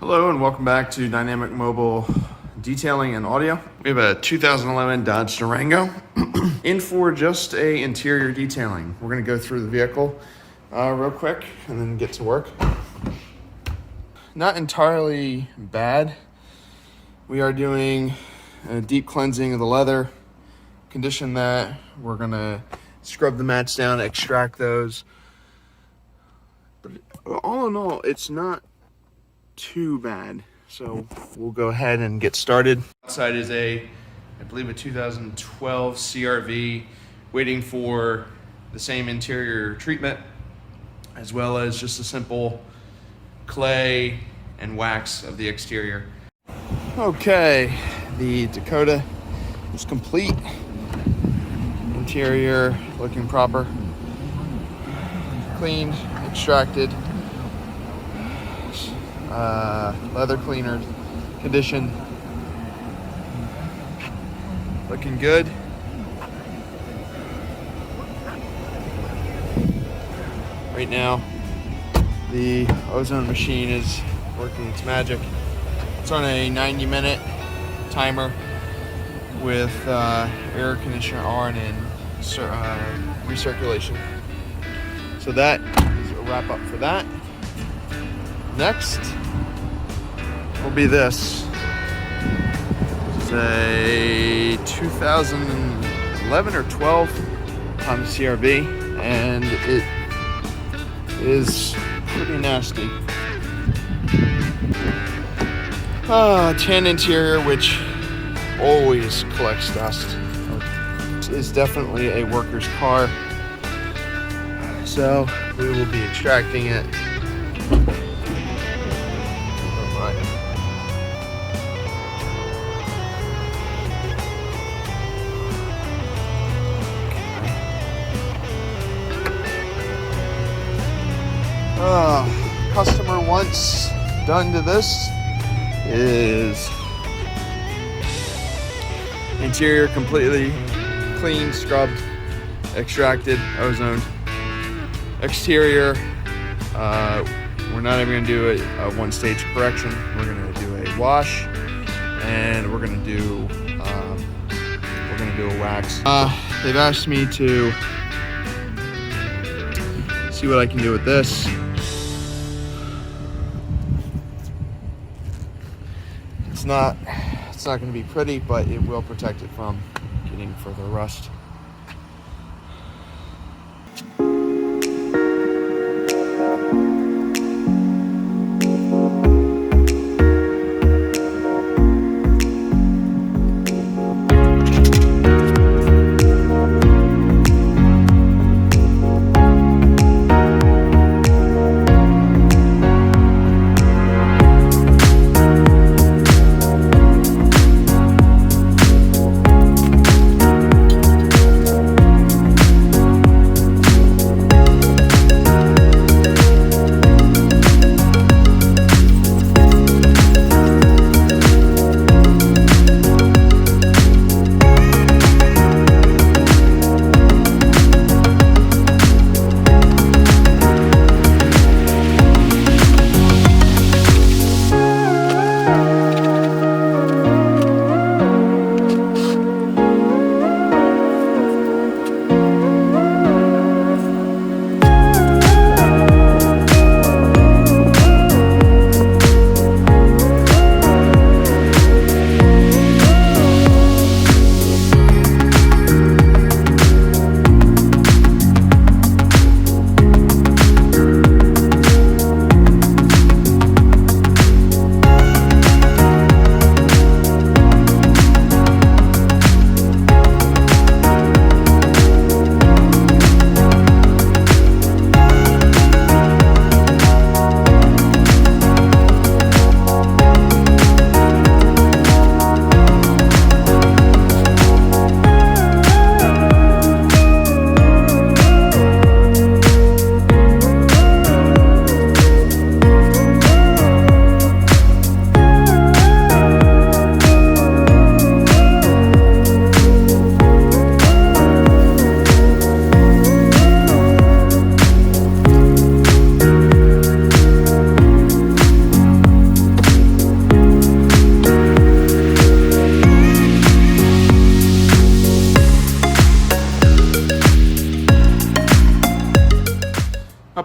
Hello and welcome back to Dynamic Mobile Detailing and Audio. We have a 2011 Dodge Durango in for just a interior detailing. We're going to go through the vehicle real quick and then get to work. Not entirely bad. We are doing a deep cleansing of the leather, condition that. We're going to scrub the mats down, extract those. But all in all, it's not too bad. So we'll go ahead and get started. Outside is I believe a 2012 CRV, waiting for the same interior treatment, as well as just a simple clay and wax of the exterior. Okay, the Dakota is complete. Interior looking proper. Cleaned, extracted. Leather cleaner condition, looking good. Right now the ozone machine is working its magic. It's on a 90-minute timer with air conditioner on and recirculation. So that is a wrap up for that. Next will be this. This is a 2011 or 12 Honda CRV, and it is pretty nasty. Tan interior, which always collects dust. It is definitely a worker's car, so we will be extracting it. Customer wants done to this is interior completely cleaned, scrubbed, extracted, ozoned. Exterior, we're not even going to do a one-stage correction. We're going to do a wash, and we're going to do a wax. They've asked me to see what I can do with this. It's not going to be pretty, but it will protect it from getting further rust.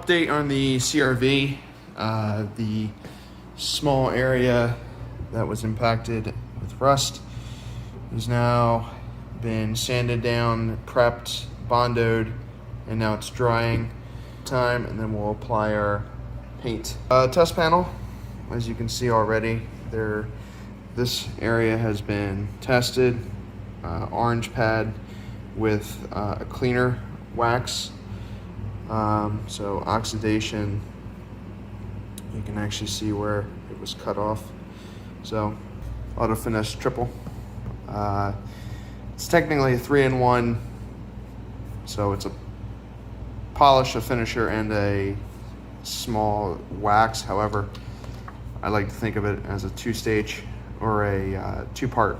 update on the CRV. The small area that was impacted with rust has now been sanded down, prepped, bondoed, and now it's drying time, and then we'll apply our paint. Test panel, as you can see already, this area has been tested, orange pad with a cleaner wax. So oxidation, you can actually see where it was cut off. So Auto Finesse Triple. It's technically a 3-in-1, so it's a polish, a finisher, and a small wax. However, I like to think of it as a 2-stage or a 2-part,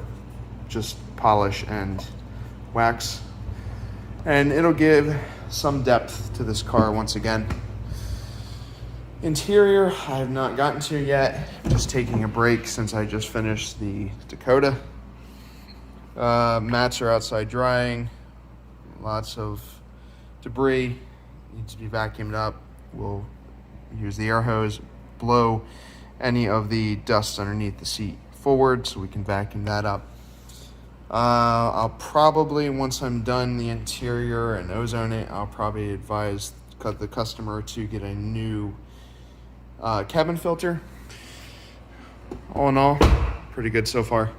just polish and wax. And it'll give some depth to this car once again. Interior, I have not gotten to yet. I'm just taking a break since I just finished the Dakota. Mats are outside drying. Lots of debris needs to be vacuumed up. We'll use the air hose, blow any of the dust underneath the seat forward so we can vacuum that up. I'll probably, once I'm done the interior and ozone it, I'll probably advise the customer to get a new cabin filter. All in all, pretty good so far.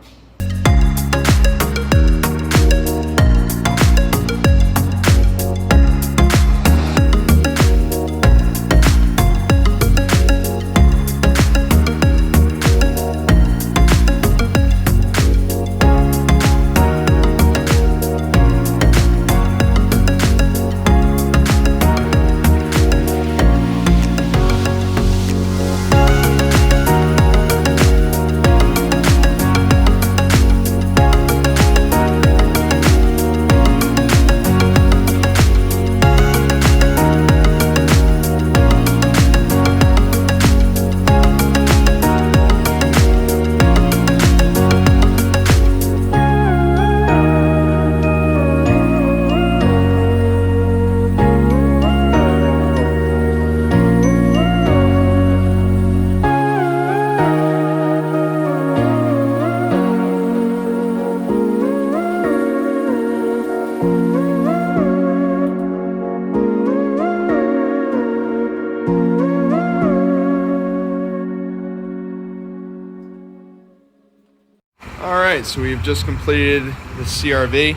Alright, so we've just completed the CRV.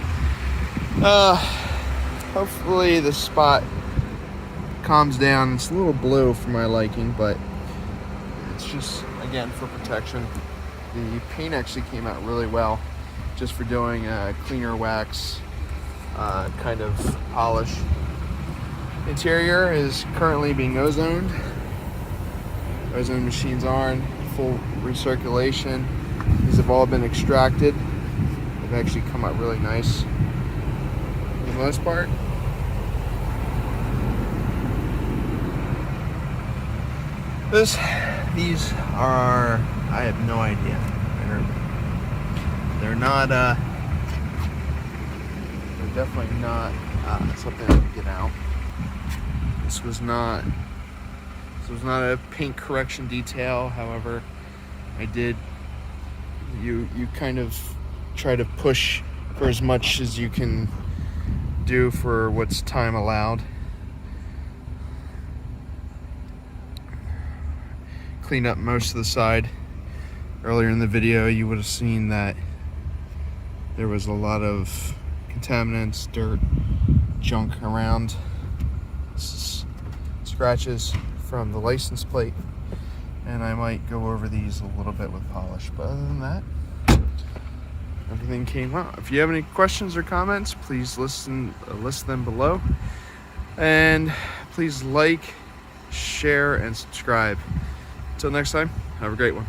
Hopefully the spot calms down. It's a little blue for my liking, but it's just, again, for protection. The paint actually came out really well just for doing a cleaner wax kind of polish. Interior is currently being ozoned. Ozone machines are in full recirculation. These have all been extracted. They've actually come out really nice for the most part. These are, I have no idea. They're not, they're definitely not something I can get out. This was not a paint correction detail. However, I did, you kind of try to push for as much as you can do for what's time allowed. Cleaned up most of the side. Earlier in the video, you would have seen that there was a lot of contaminants, dirt, junk around. Scratches from the license plate, and I might go over these a little bit with polish, but other than that, everything came out. If you have any questions or comments, please list them below, and please like, share, and subscribe. Until next time, have a great one.